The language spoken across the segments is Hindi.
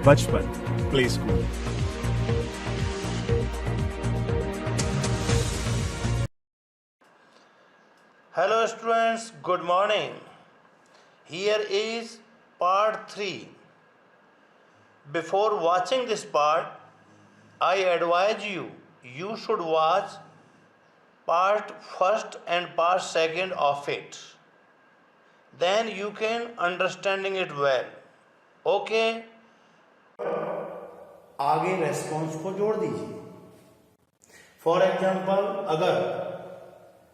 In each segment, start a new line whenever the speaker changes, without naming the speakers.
बचपन play school.
Hello students, good morning. Here is part 3. Before watching this part, I advise you should watch part 1st and part 2nd of it. Then you can understanding it well. Okay? आगे रेस्पॉन्स को जोड़ दीजिए। फॉर एग्जाम्पल, अगर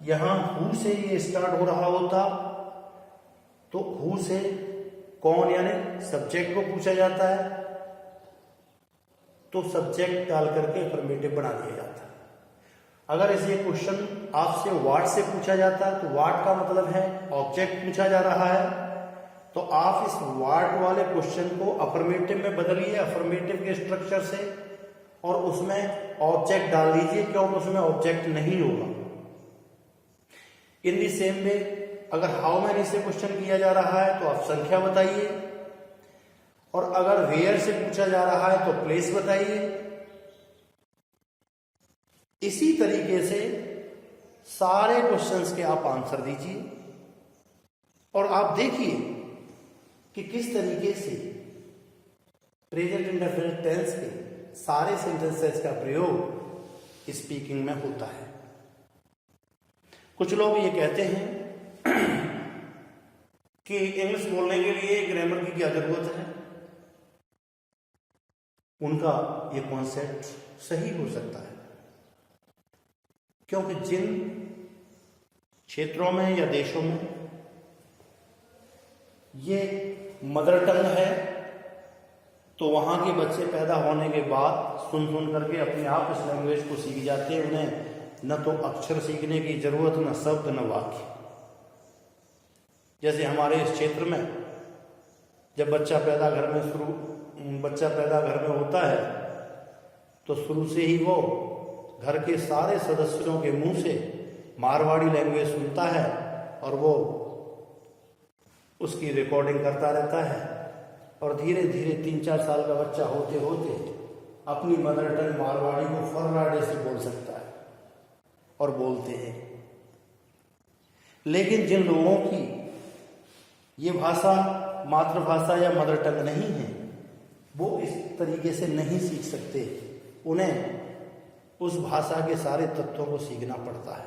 यहां हु से ये स्टार्ट हो रहा होता तो हु से कौन यानी सब्जेक्ट को पूछा जाता है, तो सब्जेक्ट डाल करके अफर्मेटिव बना दिया जाता है। अगर इसे क्वेश्चन आपसे व्हाट से पूछा जाता है तो व्हाट का मतलब है ऑब्जेक्ट पूछा जा रहा है, तो आप इस व्हाट वाले क्वेश्चन को अफर्मेटिव में बदलिए, अफर्मेटिव के स्ट्रक्चर से, और उसमें ऑब्जेक्ट डाल दीजिए, क्योंकि उसमें ऑब्जेक्ट नहीं होगा। इन दी सेम वे, अगर हाउ मैनी से क्वेश्चन किया जा रहा है तो आप संख्या बताइए, और अगर वेयर से पूछा जा रहा है तो प्लेस बताइए। इसी तरीके से सारे क्वेश्चंस के आप आंसर दीजिए, और आप देखिए कि किस तरीके से प्रेजेंट इंडेफिनिट टेंस के सारे सेंटेंसेस का प्रयोग स्पीकिंग में होता है। कुछ लोग ये कहते हैं कि इंग्लिश बोलने के लिए ग्रामर की क्या जरूरत है। उनका ये कॉन्सेप्ट सही हो सकता है, क्योंकि जिन क्षेत्रों में या देशों में ये मदर टंग है, तो वहां के बच्चे पैदा होने के बाद सुन करके अपने आप इस लैंग्वेज को सीख जाते हैं। उन्हें न तो अक्षर सीखने की जरूरत, न शब्द, न वाक्य। जैसे हमारे इस क्षेत्र में जब बच्चा पैदा घर में होता है तो शुरू से ही वो घर के सारे सदस्यों के मुंह से मारवाड़ी लैंग्वेज सुनता है, और वो उसकी रिकॉर्डिंग करता रहता है, और धीरे धीरे 3-4 साल का बच्चा होते होते अपनी मदर टंग मारवाड़ी को फर्राडे से बोल सकता है, और बोलते हैं। लेकिन जिन लोगों की ये भाषा मातृभाषा या मदर टंग नहीं है, वो इस तरीके से नहीं सीख सकते। उन्हें उस भाषा के सारे तत्वों को सीखना पड़ता है,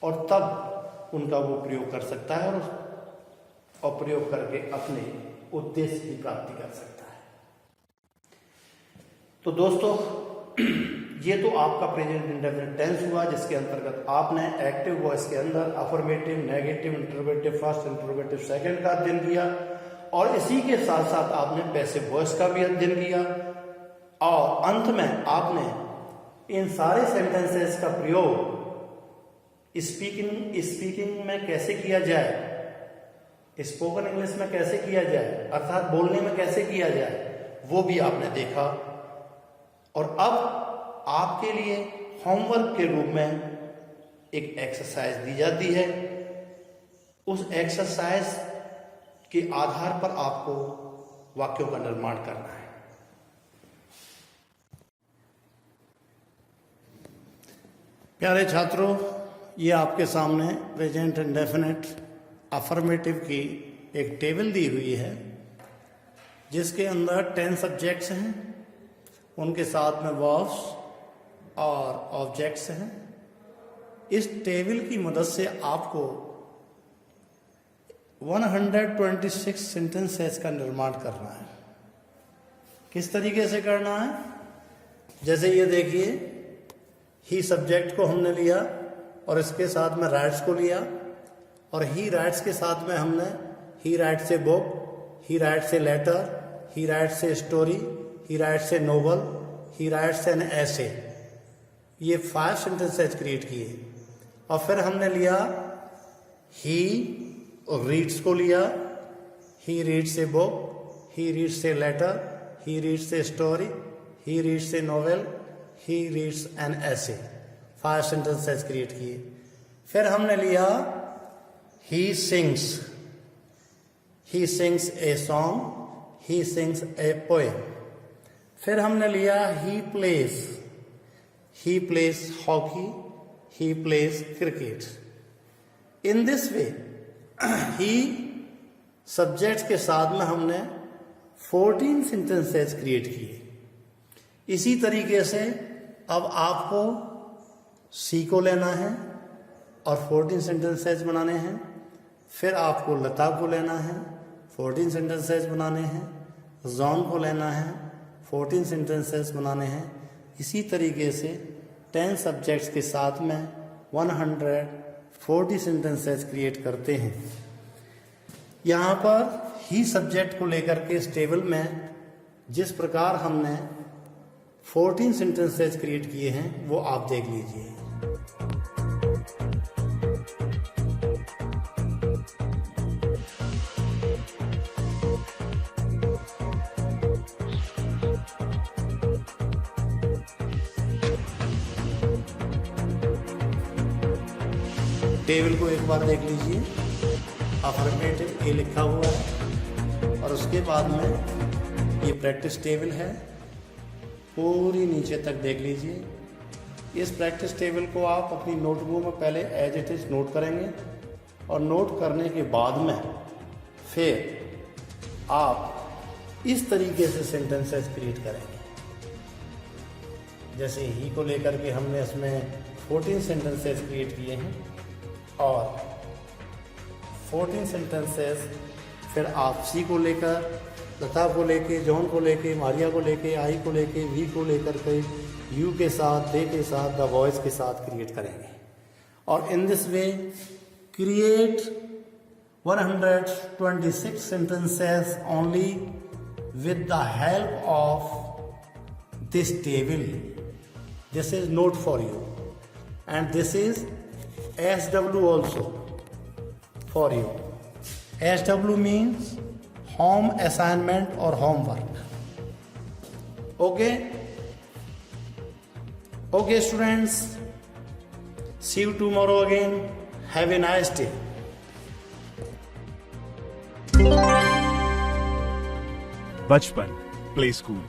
और तब उनका वो प्रयोग कर सकता है, और प्रयोग करके अपने उद्देश्य की प्राप्ति कर सकता है। तो दोस्तों, ये तो आपका प्रेजेंट इंडेफिनिट टेंस हुआ, जिसके अंतर्गत आपने एक्टिव वॉइस के अंदर affirmative, negative, interrogative first, interrogative second का अध्ययन किया, और इसी के साथ साथ आपने पैसिव वॉइस का भी अध्ययन किया, और अंत में आपने इन सारे सेंटेंसेस का प्रयोग स्पीकिंग में कैसे किया जाए, स्पोकन इंग्लिश में कैसे किया जाए, अर्थात बोलने में कैसे किया जाए, वो भी आपने देखा। और अब आपके लिए होमवर्क के रूप में एक एक्सरसाइज दी जाती है। उस एक्सरसाइज के आधार पर आपको वाक्यों का निर्माण करना है। प्यारे छात्रों, ये आपके सामने प्रेजेंट इंडेफिनिट अफर्मेटिव की एक टेबल दी हुई है, जिसके अंदर 10 सब्जेक्ट्स हैं, उनके साथ में वर्ब्स और ऑब्जेक्ट्स हैं। इस टेबल की मदद से आपको 126 सेंटेंसेस का निर्माण करना है। किस तरीके से करना है? जैसे ये देखिए, ही सब्जेक्ट को हमने लिया और इसके साथ में राइट्स को लिया, और ही राइट्स के साथ में हमने he writes a book, he writes a letter, he writes a story, he writes a novel, he writes an essay. ये 5 सेंटेंसेस क्रिएट किए। और फिर हमने लिया ही रीड्स को लिया, he reads a book, he reads a letter, he reads a story, he reads a novel, he reads an essay. 5 sentences create किए। फिर हमने लिया he sings a song, he sings a poem। फिर हमने लिया he plays hockey, he plays cricket. In this way he subject के साथ में हमने 14 सेंटेंसेस क्रिएट किए। इसी तरीके से अब आपको सी को लेना है और 14 सेंटेंसेस बनाने हैं। फिर आपको लता को लेना है, 14 सेंटेंसेस बनाने हैं। जॉन को लेना है, 14 सेंटेंसेस बनाने हैं। इसी तरीके से 10 सब्जेक्ट्स के साथ में 140 सेंटेंसेस क्रिएट करते हैं। यहाँ पर ही सब्जेक्ट को लेकर के इस टेबल में जिस प्रकार हमने 14 सेंटेंसेस क्रिएट किए हैं वो आप देख लीजिए। टेबल को एक बार देख लीजिए। अफर्मेटिव ए लिखा हुआ है और उसके बाद में ये प्रैक्टिस टेबल है, पूरी नीचे तक देख लीजिए। इस प्रैक्टिस टेबल को आप अपनी नोटबुक में पहले एज इट इज नोट करेंगे और नोट करने के बाद में फिर आप इस तरीके से सेंटेंसेस क्रिएट करेंगे। जैसे ही को लेकर के हमने इसमें 14 सेंटेंसेस क्रिएट किए हैं और 14 सेंटेंसेस फिर आप सी को लेकर, लता को लेके, जॉन को लेके, मारिया को लेके, आई को लेके, वी को लेकर के, यू के साथ, दे के साथ, द वॉइस के साथ क्रिएट करेंगे। और इन this way create 126 sentences only with the help of this table. This is note for you, and this is SW also for you. SW means home assignment or homework. Okay students, see you tomorrow again. Have a nice day.
बचपन प्ले स्कूल।